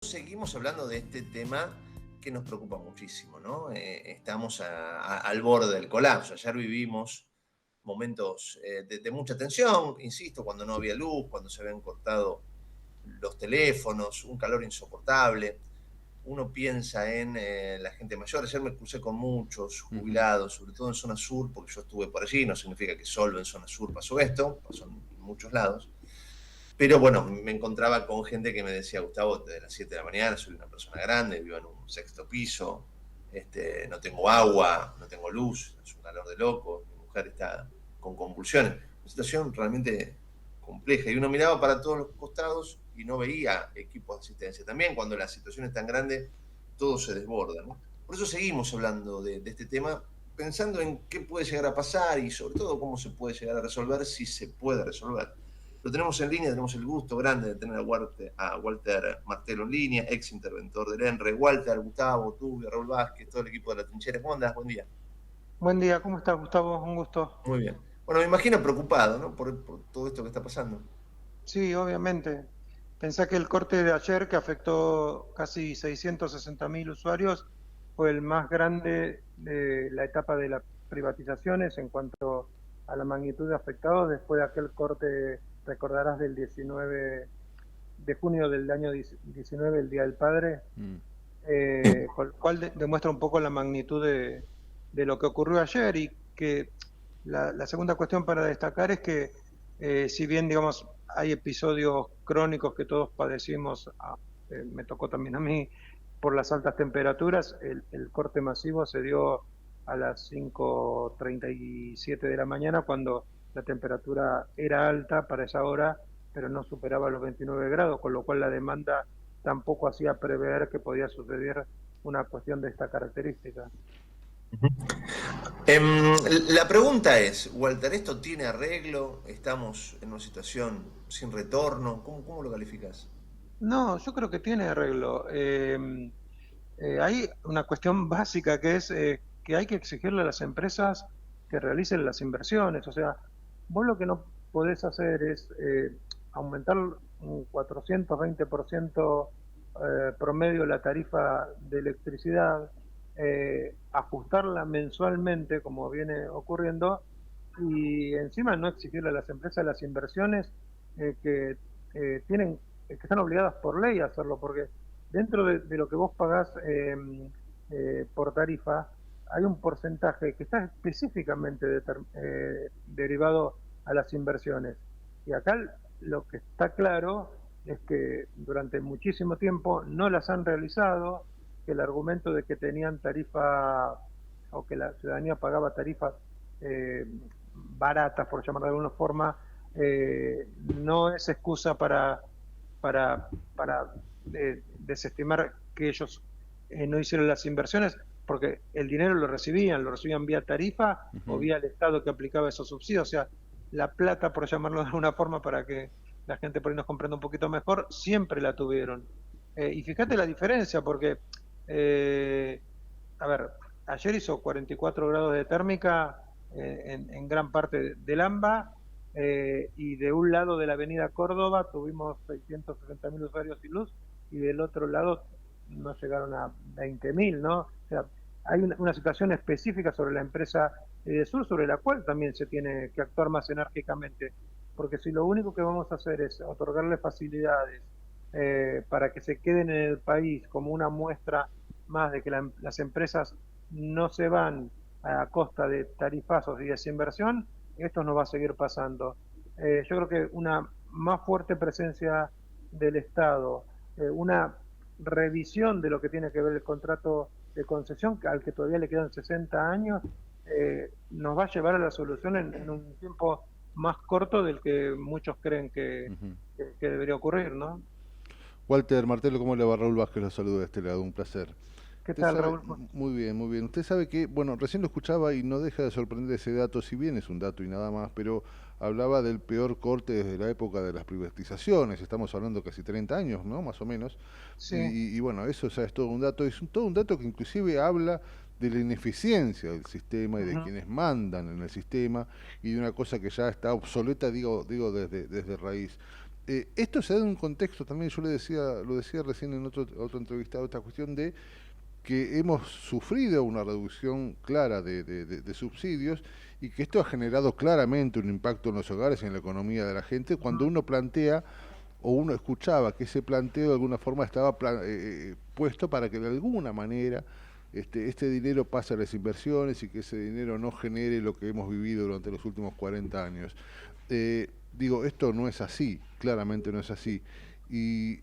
seguimos hablando de este tema que nos preocupa muchísimo, ¿no? Estamos al borde del colapso. Ayer vivimos momentos de mucha tensión, insisto, cuando no había luz, cuando se habían cortado los teléfonos, un calor insoportable. Uno piensa en la gente mayor. Ayer me crucé con muchos jubilados, sobre todo en zona sur, porque yo estuve por allí. No significa que solo en zona sur pasó esto, pasó en muchos lados. Pero bueno, me encontraba con gente que me decía: Gustavo, desde las 7 de la mañana soy una persona grande, vivo en un sexto piso, no tengo agua, no tengo luz, es un calor de loco, mi mujer está con convulsiones. Una situación realmente compleja. Y uno miraba para todos los costados y no veía equipos de asistencia. También cuando la situación es tan grande, todo se desborda, ¿no? Por eso seguimos hablando de este tema, pensando en qué puede llegar a pasar y sobre todo cómo se puede llegar a resolver, si se puede resolver. Lo tenemos en línea, tenemos el gusto grande de tener a Walter Martelo en línea, ex interventor del ENRE. Walter, Gustavo, tú, Raúl Vázquez, todo el equipo de La Trinchera. ¿Cómo andás? Buen día. Buen día, ¿cómo estás, Gustavo? Un gusto. Muy bien. Bueno, me imagino preocupado, ¿no? Por todo esto que está pasando. Sí, obviamente. Pensá que el corte de ayer, que afectó casi 660.000 usuarios, fue el más grande de la etapa de las privatizaciones en cuanto a la magnitud de afectados, después de aquel corte, recordarás, del 19 de junio del año 19, el Día del Padre, con lo cual demuestra un poco la magnitud de lo que ocurrió ayer. Y que la segunda cuestión para destacar es que si bien, digamos, hay episodios crónicos que todos padecimos, me tocó también a mí, por las altas temperaturas, el corte masivo se dio a las 5:37 de la mañana, cuando la temperatura era alta para esa hora, pero no superaba los 29 grados, con lo cual la demanda tampoco hacía prever que podía suceder una cuestión de esta característica. La pregunta es, Walter, ¿esto tiene arreglo? ¿Estamos en una situación sin retorno? ¿Cómo lo calificás? No, yo creo que tiene arreglo. Hay una cuestión básica, que es que hay que exigirle a las empresas que realicen las inversiones. O sea, vos lo que no podés hacer es aumentar un 420% promedio la tarifa de electricidad, ajustarla mensualmente como viene ocurriendo, y encima no exigirle a las empresas las inversiones que que están obligadas por ley a hacerlo, porque dentro de lo que vos pagás por tarifa, hay un porcentaje que está específicamente derivado a las inversiones. Y acá lo que está claro es que durante muchísimo tiempo no las han realizado, que el argumento de que tenían tarifa, o que la ciudadanía pagaba tarifas baratas, por llamarlo de alguna forma, no es excusa para desestimar que ellos no hicieron las inversiones, porque el dinero lo recibían vía tarifa o vía el Estado que aplicaba esos subsidios. O sea, la plata, por llamarlo de alguna forma, para que la gente por ahí nos comprenda un poquito mejor, siempre la tuvieron. Y fíjate la diferencia, porque, a ver, ayer hizo 44 grados de térmica en gran parte del AMBA, y de un lado de la avenida Córdoba tuvimos 660.000 usuarios sin luz, y del otro lado no llegaron a 20.000, ¿no? O sea, hay una situación específica sobre la empresa de Sur, sobre la cual también se tiene que actuar más enérgicamente, porque si lo único que vamos a hacer es otorgarle facilidades para que se queden en el país como una muestra más de que las empresas no se van a costa de tarifazos y desinversión, esto nos va a seguir pasando. Yo creo que una más fuerte presencia del Estado, una revisión de lo que tiene que ver el contrato de concesión, al que todavía le quedan 60 años, nos va a llevar a la solución en un tiempo más corto del que muchos creen que debería ocurrir, ¿no? Walter Martelo, ¿cómo le va? Raúl Vázquez, lo saludo de este lado, un placer. ¿Qué Usted tal, sabe, Raúl? muy bien, muy bien. Usted sabe que, bueno, recién lo escuchaba y no deja de sorprender ese dato, si bien es un dato y nada más, pero hablaba del peor corte desde la época de las privatizaciones, estamos hablando casi 30 años, ¿no? Más o menos. Sí. Y bueno, eso ya es todo un dato, todo un dato que inclusive habla de la ineficiencia del sistema y de quienes mandan en el sistema, y de una cosa que ya está obsoleta, digo desde raíz. Esto se da en un contexto, también yo lo decía recién en otro entrevistado, esta cuestión de que hemos sufrido una reducción clara de subsidios y que esto ha generado claramente un impacto en los hogares y en la economía de la gente cuando uno plantea o uno escuchaba que ese planteo de alguna forma estaba puesto para que de alguna manera este dinero pase a las inversiones y que ese dinero no genere lo que hemos vivido durante los últimos 40 años. Digo, esto no es así, claramente no es así. Y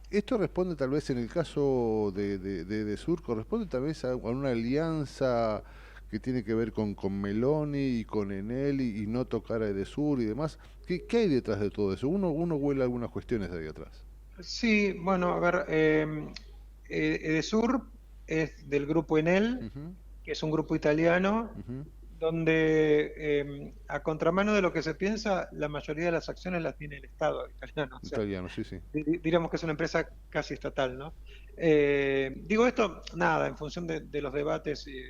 esto responde tal vez en el caso de Sur, corresponde tal vez a una alianza que tiene que ver con Meloni y con Enel y no tocar a Edesur y demás. ¿Qué hay detrás de todo eso? Uno huele algunas cuestiones de ahí atrás. Sí, bueno, a ver, Edesur es del grupo Enel, Ujú, que es un grupo italiano, ujú. donde a contramano de lo que se piensa, la mayoría de las acciones las tiene el Estado italiano. O sea, Italiano, sí, sí. diríamos que es una empresa casi estatal, ¿no? Digo esto, nada, en función de los debates y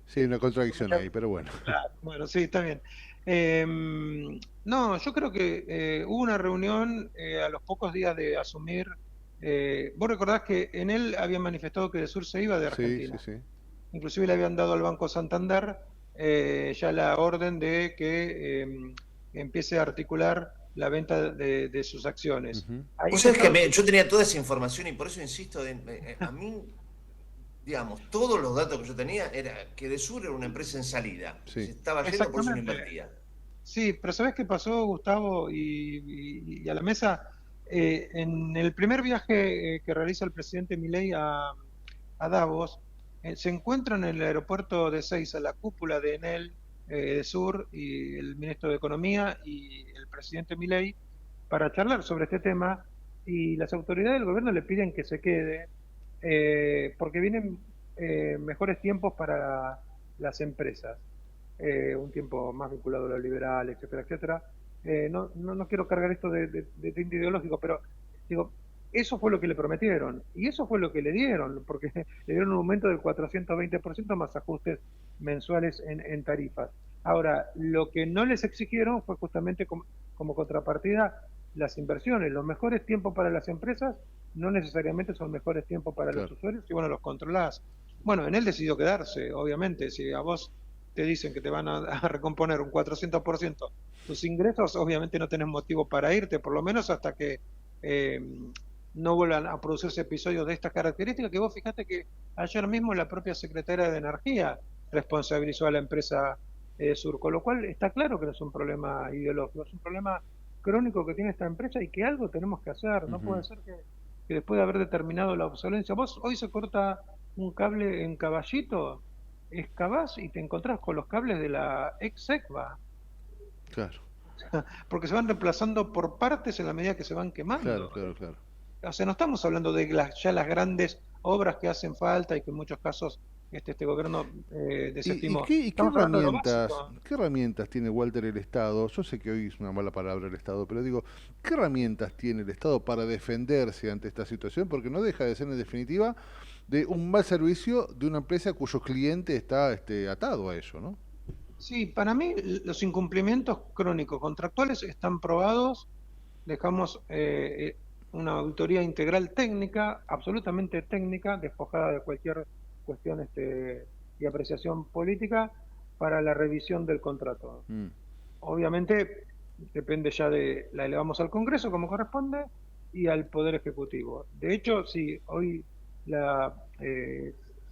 Sí, hay una contradicción ahí, pero bueno. Claro, bueno, sí, está bien. Eh, no, yo creo que hubo una reunión a los pocos días de asumir. Vos recordás que en él había manifestado que de Sur se iba de Sí, sí, Argentina. sí. Inclusive le habían dado al Banco Santander ya la orden de que empiece a articular la venta de sus acciones. Ujú. Ahí Vos se sabés que estaba... yo tenía toda esa información y por eso insisto, a mí, digamos, todos los datos que yo tenía era que Edesur era una empresa en salida, se Sí. estaba yendo, por eso no Exactamente. invertía. Sí, pero ¿sabés qué pasó, Gustavo? Y a la mesa, en el primer viaje que realiza el presidente Milei a Davos, se encuentra en el aeropuerto de Ezeiza la cúpula de Enel, de Sur, y el ministro de Economía y el presidente Milei para charlar sobre este tema, y las autoridades del gobierno le piden que se quede, porque vienen mejores tiempos para las empresas, un tiempo más vinculado a lo liberal, etcétera, etcétera. No quiero cargar esto de tinte ideológico, pero digo, eso fue lo que le prometieron y eso fue lo que le dieron, porque le dieron un aumento del 420% más ajustes mensuales en tarifas. Ahora, lo que no les exigieron fue justamente como contrapartida las inversiones. Los mejores tiempos para las empresas no necesariamente son mejores tiempos para los Claro. usuarios y bueno, los controlás. Bueno, en él decidió quedarse, obviamente. Si a vos te dicen que te van a recomponer un 400% tus ingresos, obviamente no tenés motivo para irte, por lo menos hasta que eh, no vuelvan a producirse episodios de estas características, que vos fijate que ayer mismo la propia secretaria de Energía responsabilizó a la empresa Sur, con lo cual está claro que no es un problema ideológico, es un problema crónico que tiene esta empresa y que algo tenemos que hacer. No Ujú. puede ser que después de haber determinado la obsolencia, vos hoy se corta un cable en Caballito, excavás y te encontrás con los cables de la ex SECVA, Claro, porque se van reemplazando por partes en la medida que se van claro, quemando. claro, claro. O sea, no estamos hablando de ya las grandes obras que hacen falta y que en muchos casos este gobierno desestimó. Estamos hablando de lo básico. Qué herramientas tiene Walter el Estado? Yo sé que hoy es una mala palabra el Estado, pero digo, ¿qué herramientas tiene el Estado para defenderse ante esta situación? Porque no deja de ser en definitiva de un mal servicio de una empresa cuyo cliente está atado a ello, ¿no? Sí, para mí los incumplimientos crónicos contractuales están probados. Dejamos una auditoría integral técnica, absolutamente técnica, despojada de cualquier cuestión y apreciación política para la revisión del contrato. Mm, Obviamente depende ya la elevamos al Congreso como corresponde y al Poder Ejecutivo. De hecho, si hoy la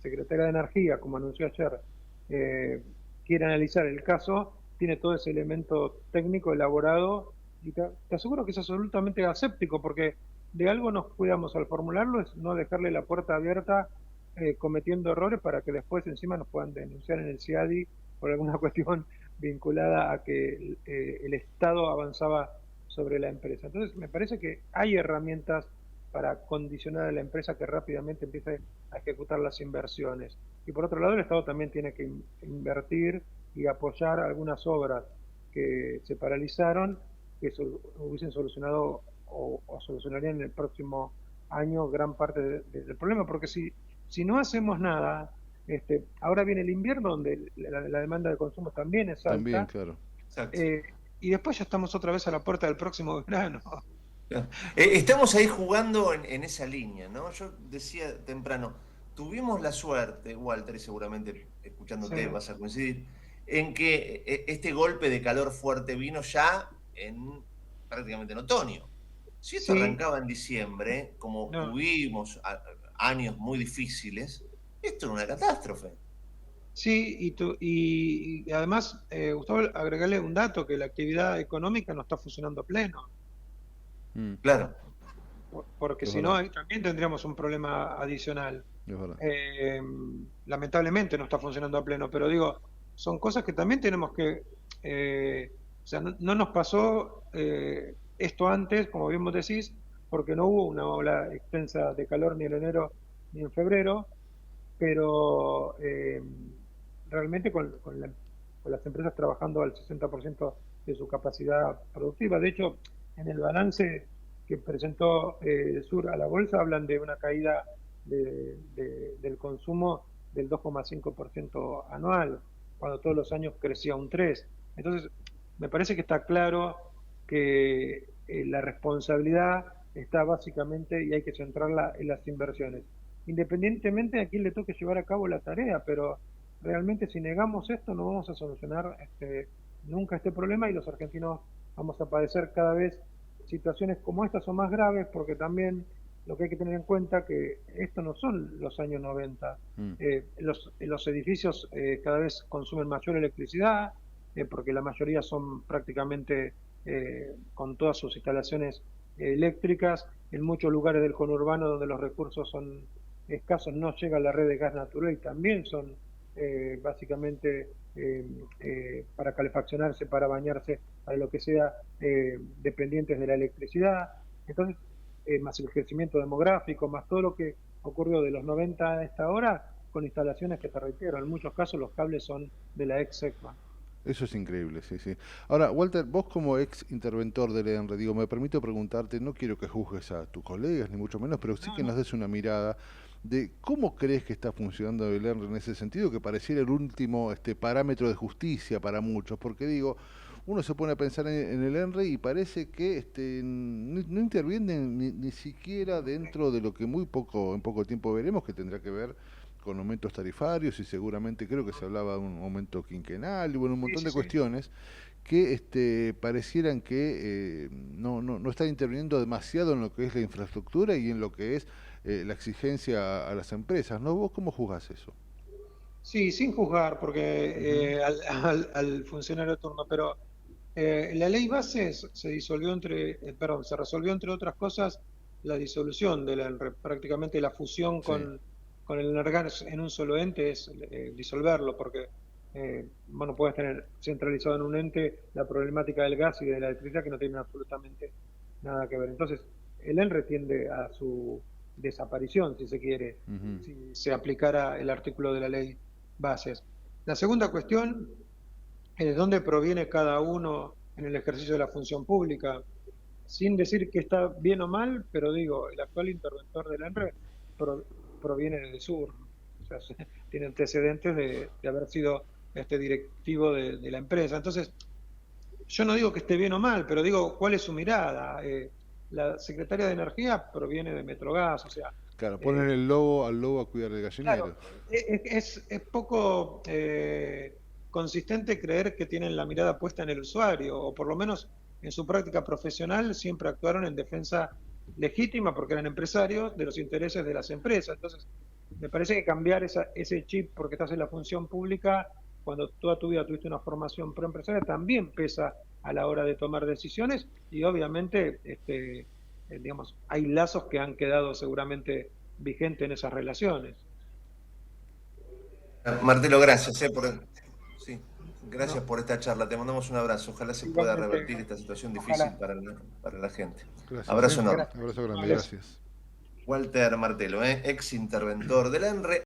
Secretaria de Energía, como anunció ayer, eh, quiere analizar el caso, tiene todo ese elemento técnico elaborado y te aseguro que es absolutamente aséptico porque de algo nos cuidamos al formularlo, es no dejarle la puerta abierta cometiendo errores para que después encima nos puedan denunciar en el CIADI por alguna cuestión vinculada a que el Estado avanzaba sobre la empresa. Entonces, me parece que hay herramientas para condicionar a la empresa que rápidamente empiece a ejecutar las inversiones. Y por otro lado, el Estado también tiene que invertir y apoyar algunas obras que se paralizaron, que hubiesen solucionado o solucionarían en el próximo año gran parte del problema, porque si no hacemos nada, ahora viene el invierno donde la demanda de consumo también es también, alta, claro. Exacto. eh, y después ya estamos otra vez a la puerta del próximo verano. Claro. Estamos ahí jugando en esa línea, ¿no? Yo decía temprano, tuvimos la suerte, Walter, y seguramente escuchándote Sí. vas a coincidir, en que este golpe de calor fuerte vino ya prácticamente en otoño. Si esto Sí, arrancaba en diciembre, como no, tuvimos años muy difíciles, esto era una catástrofe. sí, y además, Gustavo, agregarle un dato, que la actividad económica no está funcionando a pleno, Mm, Claro. porque es si no, verdad, ahí también tendríamos un problema adicional. es verdad. Eh, Lamentablemente no está funcionando a pleno, pero digo, son cosas que también tenemos que, o sea, no nos pasó esto antes, como bien vos decís, porque no hubo una ola extensa de calor ni en enero ni en febrero, pero realmente con las empresas trabajando al 60% de su capacidad productiva. De hecho, en el balance que presentó Sur a la bolsa hablan de una caída del consumo del 2,5% anual, cuando todos los años crecía un 3%. Entonces, me parece que está claro que la responsabilidad está básicamente, y hay que centrarla en las inversiones, independientemente de a quién le toque llevar a cabo la tarea, pero realmente si negamos esto no vamos a solucionar nunca este problema, y los argentinos vamos a padecer cada vez situaciones como estas o más graves, porque también lo que hay que tener en cuenta que esto no son los años 90. Mm. Los edificios cada vez consumen mayor electricidad, porque la mayoría son prácticamente con todas sus instalaciones eléctricas. En muchos lugares del conurbano donde los recursos son escasos no llega la red de gas natural, y también son básicamente para calefaccionarse, para bañarse, para lo que sea, dependientes de la electricidad. Entonces, más el crecimiento demográfico, más todo lo que ocurrió de los 90 a esta hora, con instalaciones que, te reitero, en muchos casos los cables son de la ex SECMA. Eso es increíble, sí, sí. Ahora, Walter, vos como ex interventor del ENRE, digo, me permito preguntarte, no quiero que juzgues a tus colegas, ni mucho menos, pero sí No, que nos no. des una mirada de cómo crees que está funcionando el ENRE en ese sentido, que pareciera el último parámetro de justicia para muchos, porque digo, uno se pone a pensar en el ENRE y parece que no intervienen ni siquiera dentro de lo que en poco tiempo veremos, que tendrá que ver con aumentos tarifarios y seguramente creo que se hablaba de un aumento quinquenal y bueno, un Sí, montón sí, de sí. cuestiones que parecieran que no están interviniendo demasiado en lo que es la infraestructura y en lo que es la exigencia a las empresas, ¿no? ¿Vos cómo juzgás eso? Sí, sin juzgar, Ujú. porque al funcionario de turno, pero la ley base se disolvió perdón, se resolvió entre otras cosas la disolución de prácticamente la fusión Sí. con el Energas en un solo ente es disolverlo, porque bueno, puedes tener centralizado en un ente la problemática del gas y de la electricidad que no tienen absolutamente nada que ver. Entonces, el ENRE tiende a su desaparición, si se quiere, Ujú. si se aplicara el artículo de la ley bases. La segunda cuestión es de dónde proviene cada uno en el ejercicio de la función pública, sin decir que está bien o mal, pero digo, el actual interventor del ENRE pro, proviene del sur, o sea, tiene antecedentes de haber sido directivo de la empresa. Entonces, yo no digo que esté bien o mal, pero digo, ¿cuál es su mirada? La secretaria de Energía proviene de Metrogas, o sea, Claro, ponen eh, al lobo a cuidar el claro, gallinero. es poco consistente creer que tienen la mirada puesta en el usuario, o por lo menos en su práctica profesional siempre actuaron en defensa legítima, porque eran empresarios, de los intereses de las empresas. Entonces, me parece que cambiar ese chip porque estás en la función pública, cuando toda tu vida tuviste una formación proempresaria, también pesa a la hora de tomar decisiones, y obviamente, digamos, hay lazos que han quedado seguramente vigentes en esas relaciones. Martelo, gracias, sí, gracias No, por esta charla. Te mandamos un abrazo. Ojalá se pueda igualmente, revertir esta situación difícil ojalá. para la gente. Gracias, ¿eh? Abrazo enorme. Gracias. Abrazo grande, Amables. gracias. Walter Martelo, ex interventor del ENRE.